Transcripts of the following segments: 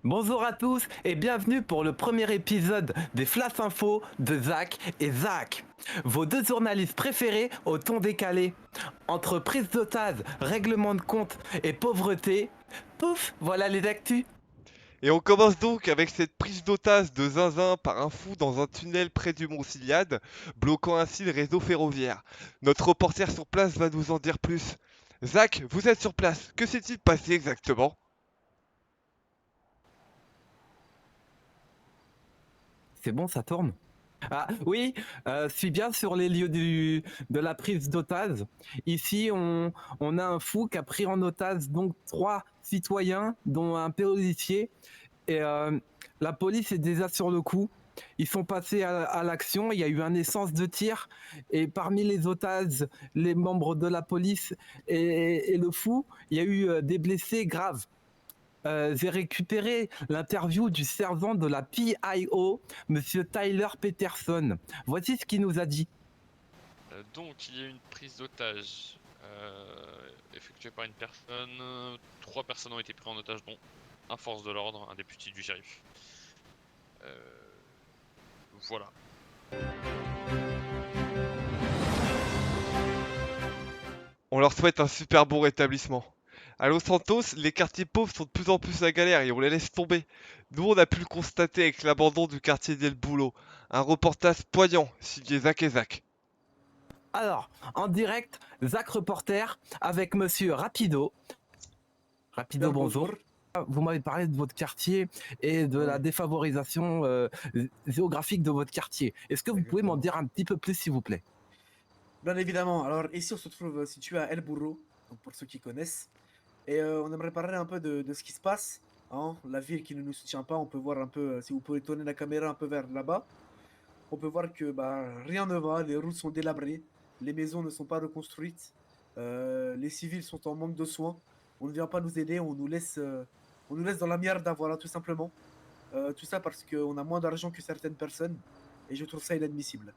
Bonjour à tous et bienvenue pour le premier épisode des Flash Info de Zach et Zach. Vos deux journalistes préférés au ton décalé. Entre prise d'otage, règlement de compte et pauvreté, pouf, voilà les actus. Et on commence donc avec cette prise d'otage de Zinzin par un fou dans un tunnel près du Mont Siliade, bloquant ainsi le réseau ferroviaire. Notre reporter sur place va nous en dire plus. Zach, vous êtes sur place, que s'est-il passé exactement? C'est bon, ça tourne. Ah oui, je suis bien sur les lieux de la prise d'otage. Ici, on a un fou qui a pris en otage donc 3 citoyens, dont un policier. Et la police est déjà sur le coup. Ils sont passés à l'action. Il y a eu un essence de tir. Et parmi les otages, les membres de la police et le fou, il y a eu des blessés graves. J'ai récupéré l'interview du sergent de la PIO, Monsieur Tyler Peterson. Voici ce qu'il nous a dit. Donc, il y a eu une prise d'otage effectuée par une personne. 3 personnes ont été prises en otage, dont un force de l'ordre, un député du shérif. Voilà. On leur souhaite un super bon rétablissement. À Los Santos, les quartiers pauvres sont de plus en plus à galère et on les laisse tomber. Nous, on a pu le constater avec l'abandon du quartier d'El Boulot. Un reportage poignant, signé Zach et Zach. Alors, en direct, Zach Reporter avec Monsieur Rapido. Rapido, Bien le bonjour. bonjour. Vous m'avez parlé de votre quartier et de la Ouais, défavorisation géographique de votre quartier. Est-ce que vous pouvez m'en exactement. dire un petit peu plus, s'il vous plaît? Bien évidemment. Alors ici, on se trouve situé à El Burro, donc pour ceux qui connaissent. Et on aimerait parler un peu de ce qui se passe. Hein. La ville qui ne nous soutient pas, on peut voir un peu, si vous pouvez tourner la caméra un peu vers là-bas, on peut voir que bah, rien ne va, les routes sont délabrées, les maisons ne sont pas reconstruites, les civils sont en manque de soins. On ne vient pas nous aider, on nous laisse dans la merde, voilà, tout simplement. Tout ça parce qu'on a moins d'argent que certaines personnes. Et je trouve ça inadmissible.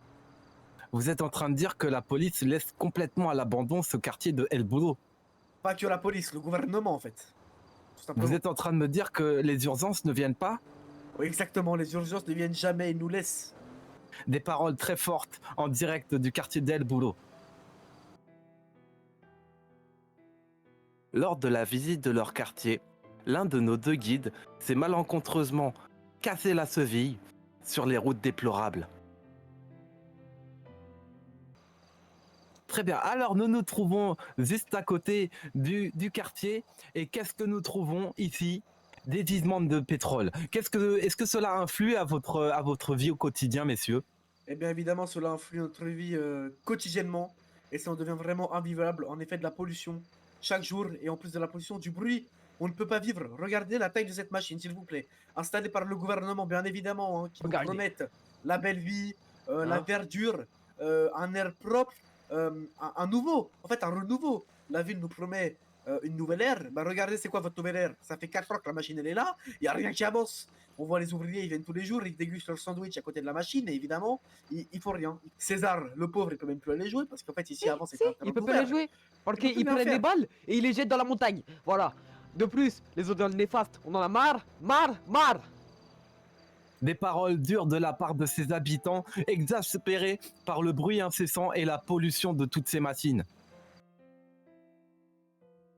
Vous êtes en train de dire que la police laisse complètement à l'abandon ce quartier de El Boulot. Pas que la police, le gouvernement en fait. Tout Vous simplement. êtes en train de me dire que les urgences ne viennent pas? Oui, exactement, les urgences ne viennent jamais, ils nous laissent. Des paroles très fortes en direct du quartier d'El Boulot. Lors de la visite de leur quartier, l'un de nos deux guides s'est malencontreusement cassé la cheville sur les routes déplorables. Très bien, alors nous nous trouvons juste à côté du quartier et qu'est-ce que nous trouvons ici? Des gisements de pétrole. Est-ce que cela influe à votre vie au quotidien, messieurs? Et bien évidemment, cela influe notre vie quotidiennement. Et ça en devient vraiment invivable. En effet, de la pollution chaque jour. Et en plus de la pollution, du bruit. On ne peut pas vivre. Regardez la taille de cette machine, s'il vous plaît. Installée par le gouvernement, bien évidemment, hein, qui nous Regardez, promettent la belle vie, la hein. verdure, un air propre, un nouveau, en fait, un renouveau. La ville nous promet une nouvelle ère. Bah, regardez, c'est quoi votre nouvelle ère? Ça fait 4 ans que la machine, elle est là. Il n'y a rien qui avance. On voit les ouvriers, ils viennent tous les jours, ils dégustent leur sandwich à côté de la machine, et évidemment, il faut rien. César, le pauvre, il peut même plus aller jouer, parce qu'en fait, ici, avant, Si, c'était un il terrain peut plus les ouvert. jouer. Parce Il peut plus qu'ils rien prennent les faire. balles et ils les jettent dans la montagne. Voilà. De plus, les odeurs néfastes, on en a marre, marre, marre. Des paroles dures de la part de ses habitants, exaspérés par le bruit incessant et la pollution de toutes ces machines.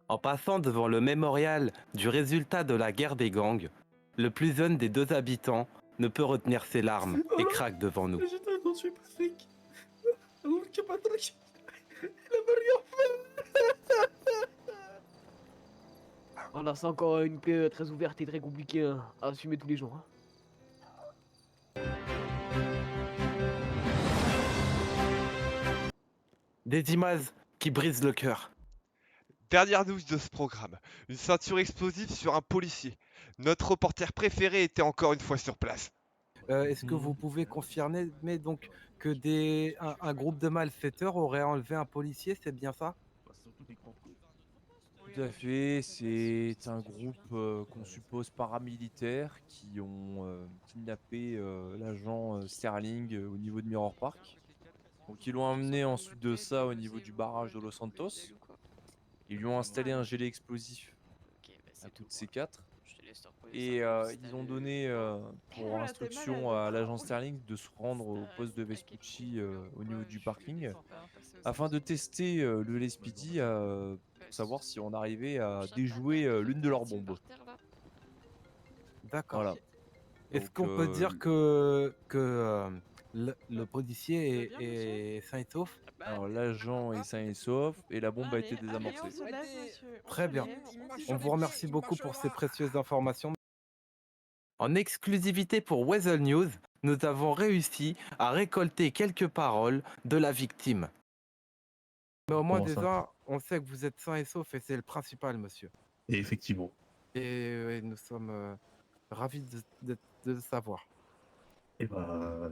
En passant devant le mémorial du résultat de la guerre des gangs, le plus jeune des deux habitants ne peut retenir ses larmes et craque devant nous. Je t'en suis Patrick. Alors que Patrick, il avait rien. Voilà, c'est encore une paix très ouverte et très compliquée à assumer tous les jours. Hein. Des images qui brisent le cœur. Dernière news de ce programme, une ceinture explosive sur un policier. Notre reporter préféré était encore une fois sur place. Est-ce que vous pouvez confirmer donc que un groupe de malfaiteurs aurait enlevé un policier, c'est bien ça? Tout à fait, c'est un groupe qu'on suppose paramilitaire qui ont kidnappé l'agent Sterling au niveau de Mirror Park. Donc ils l'ont emmené ensuite de ça au niveau du barrage de Los Santos. Ils lui ont installé un gilet explosif à toutes ces quatre. Et ils ont donné pour instruction à l'agent Sterling de se rendre au poste de Vespucci au niveau du parking afin de tester le LSPD pour savoir si on arrivait à déjouer l'une de leurs bombes. D'accord. Voilà. Est-ce Donc, qu'on peut dire que le policier est sain et sauf? alors l'agent est sain et sauf et la bombe a été désamorcée. Très bien. On vous remercie beaucoup pour ces précieuses informations. En exclusivité pour Weasel News, nous avons réussi à récolter quelques paroles de la victime. Mais au moins Comment ça? déjà, on sait que vous êtes sain et sauf et c'est le principal, monsieur. Et effectivement. Et nous sommes ravis de le savoir. Et bah,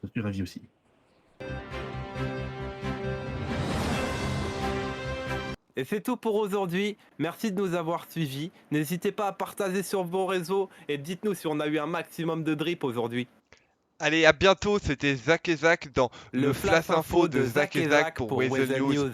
je suis ravi aussi. Et c'est tout pour aujourd'hui. Merci de nous avoir suivis. N'hésitez pas à partager sur vos réseaux et dites-nous si on a eu un maximum de drip aujourd'hui. Allez, à bientôt, c'était Zach et Zach dans le Flash Info de Zach et Zach pour Weasel News.